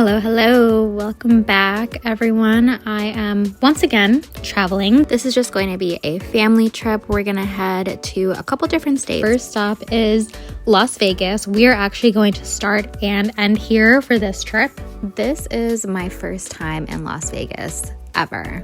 Hello, welcome back everyone. I am once again traveling. This is just going to be a family trip. We're gonna head to a couple different states. First stop is Las Vegas. We are actually going to start and end here for this trip. This is my first time in Las Vegas ever.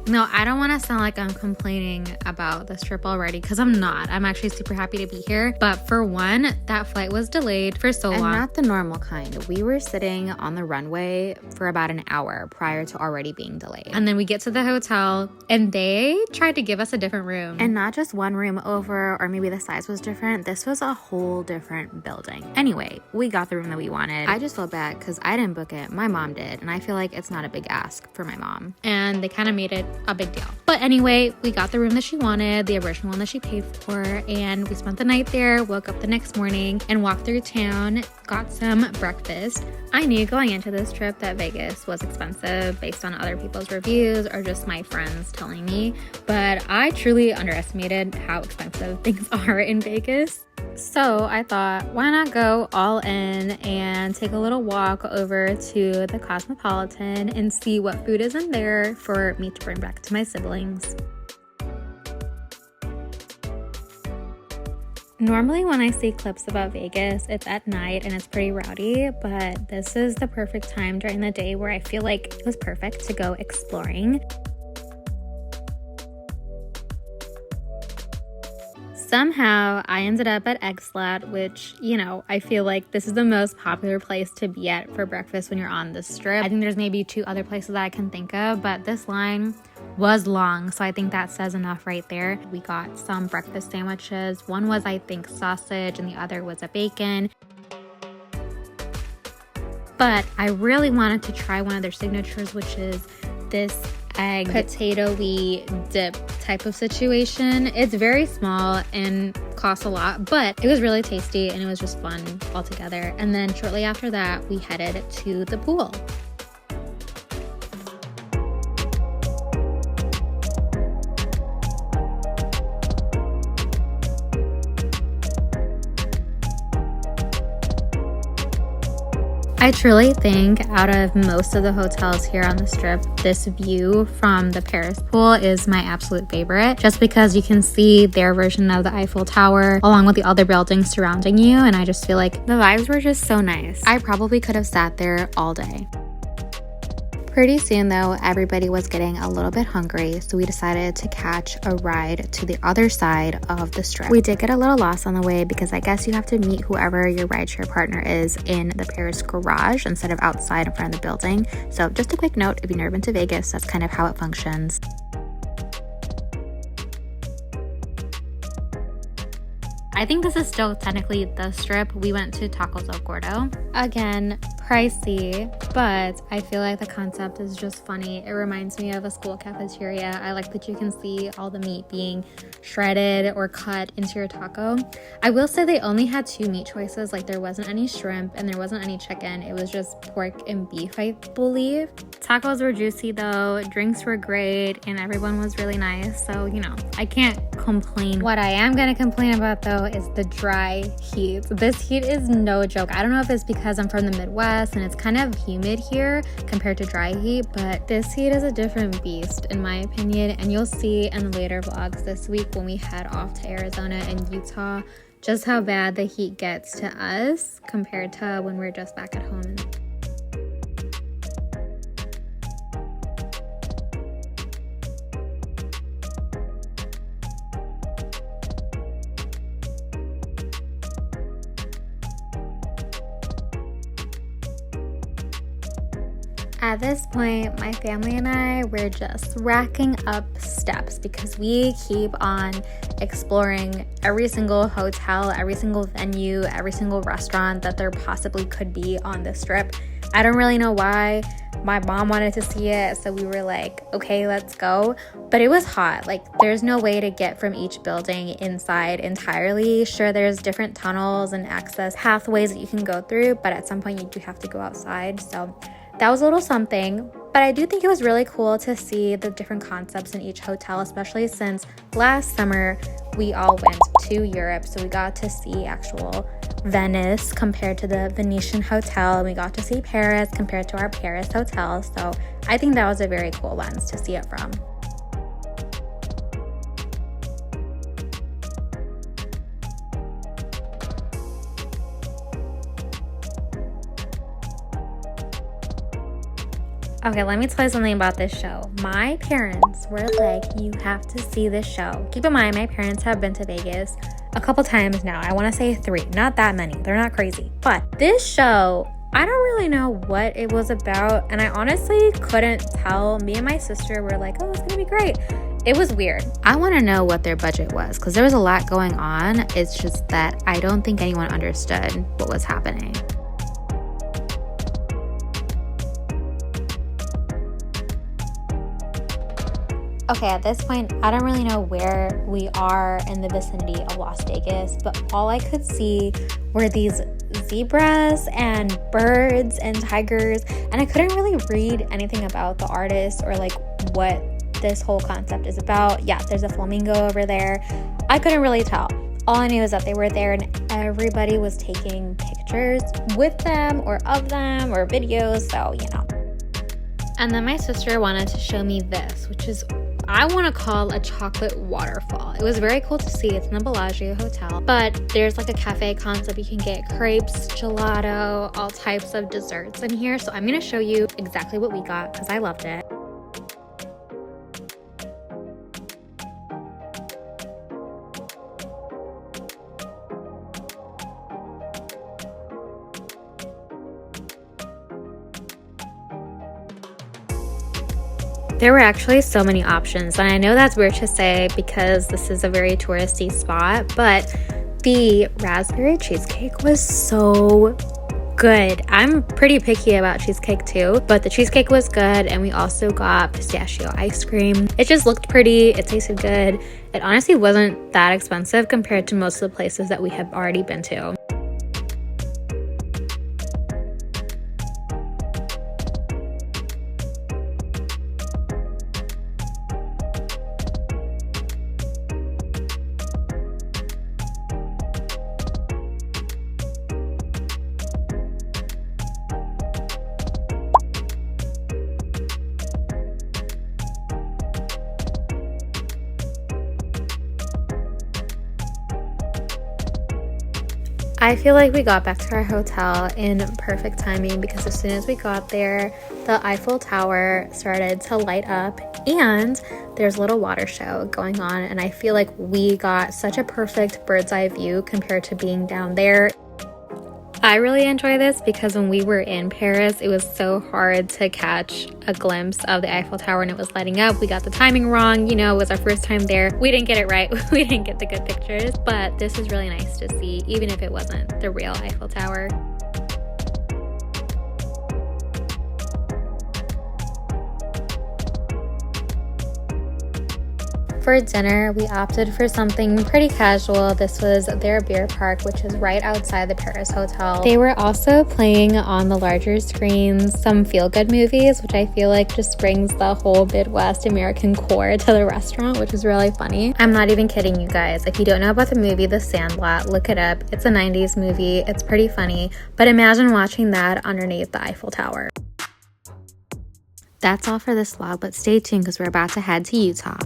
No, I don't want to sound like I'm complaining about this trip already, because I'm not. I'm actually super happy to be here. But for one, that flight was delayed for so long. And not the normal kind. We were sitting on the runway for about an hour prior to already being delayed. And then we get to the hotel and they tried to give us a different room. And not just one room over, or maybe the size was different. This was a whole different building. Anyway, we got the room that we wanted. I just felt bad because I didn't book it. My mom did. And I feel like it's not a big ask for my mom. And they kind of made it a big deal. But anyway, we got the room that she wanted, the original one that she paid for, and we spent the night there, woke up the next morning and walked through town, got some breakfast. I knew going into this trip that Vegas was expensive based on other people's reviews or just my friends telling me, but I truly underestimated how expensive things are in Vegas. So I thought, why not go all in and take a little walk over to the Cosmopolitan and see what food is in there for me to bring back to my siblings. Normally when I see clips about Vegas, it's at night and it's pretty rowdy, but this is the perfect time during the day where I feel like it was perfect to go exploring. Somehow I ended up at Eggslat, which, you know, I feel like this is the most popular place to be at for breakfast when you're on the strip. I think there's maybe two other places that I can think of, but this line was long, so I think that says enough right there. We got some breakfast sandwiches. One was, I think, sausage and the other was a bacon. But I really wanted to try one of their signatures, which is this egg potato-y dip type of situation. It's very small and costs a lot, but it was really tasty and it was just fun altogether. And then shortly after that, we headed to the pool. I truly think out of most of the hotels here on the strip, this view from the Paris pool is my absolute favorite, just because you can see their version of the Eiffel Tower along with the other buildings surrounding you, and I just feel like the vibes were just so nice. I probably could have sat there all day. Pretty soon though, everybody was getting a little bit hungry, so we decided to catch a ride to the other side of the strip. We did get a little lost on the way because I guess you have to meet whoever your rideshare partner is in the Paris garage instead of outside in front of the building. So just a quick note, if you've never been to Vegas, that's kind of how it functions. I think this is still technically the strip. We went to Tacos El Gordo. Again, pricey, but I feel like the concept is just funny. It reminds me of a school cafeteria. I like that you can see all the meat being shredded or cut into your taco. I will say they only had two meat choices. Like there wasn't any shrimp and there wasn't any chicken. It was just pork and beef, I believe. Tacos were juicy though, drinks were great, and everyone was really nice. So, you know, I can't complain. What I am gonna complain about though is the dry heat. This heat is no joke. I don't know if it's because I'm from the Midwest and it's kind of humid here compared to dry heat, but this heat is a different beast in my opinion, and you'll see in the later vlogs this week when we head off to Arizona and Utah just how bad the heat gets to us compared to when we're just back at home. At this point, my family and I were just racking up steps because we keep on exploring every single hotel, every single venue, every single restaurant that there possibly could be on this trip. I don't really know why. My mom wanted to see it, so we were like, okay, let's go. But it was hot. Like, there's no way to get from each building inside entirely. Sure, there's different tunnels and access pathways that you can go through, but at some point you do have to go outside. So that was a little something, but I do think it was really cool to see the different concepts in each hotel, especially since last summer we all went to Europe, so we got to see actual Venice compared to the Venetian hotel, and we got to see Paris compared to our Paris hotel. So I think that was a very cool lens to see it from. Okay, let me tell you something about this show. My parents were like, you have to see this show. Keep in mind, my parents have been to Vegas a couple times now. I want to say 3, not that many. They're not crazy. But this show, I don't really know what it was about. And I honestly couldn't tell. Me and my sister were like, oh, it's going to be great. It was weird. I want to know what their budget was because there was a lot going on. It's just that I don't think anyone understood what was happening. Okay, at this point, I don't really know where we are in the vicinity of Las Vegas, but all I could see were these zebras and birds and tigers, and I couldn't really read anything about the artist or like what this whole concept is about. Yeah, there's a flamingo over there. I couldn't really tell. All I knew is that they were there and everybody was taking pictures with them or of them or videos, so you know. And then my sister wanted to show me this, which is I want to call a chocolate waterfall. It was very cool to see. It's in the Bellagio hotel, but there's like a cafe concept. You can get crepes, gelato, all types of desserts in here. So I'm going to show you exactly what we got because I loved it. There were actually so many options, and I know that's weird to say because this is a very touristy spot, but the raspberry cheesecake was so good. I'm pretty picky about cheesecake too, but the cheesecake was good, and we also got pistachio ice cream. It just looked pretty, it tasted good. It honestly wasn't that expensive compared to most of the places that we have already been to. I feel like we got back to our hotel in perfect timing because as soon as we got there, the Eiffel Tower started to light up and there's a little water show going on, and I feel like we got such a perfect bird's eye view compared to being down there. I really enjoy this because when we were in Paris, it was so hard to catch a glimpse of the Eiffel Tower and it was lighting up. We got the timing wrong, you know, it was our first time there. We didn't get it right. We didn't get the good pictures, but this is really nice to see, even if it wasn't the real Eiffel Tower. For dinner, we opted for something pretty casual. This was their beer park, which is right outside the Paris hotel. They were also playing on the larger screens some feel-good movies, which I feel like just brings the whole Midwest American core to the restaurant, which is really funny. I'm not even kidding you guys. If you don't know about the movie The Sandlot, look it up. It's a 90s movie. It's pretty funny, but imagine watching that underneath the Eiffel Tower. That's all for this vlog, but stay tuned because we're about to head to Utah.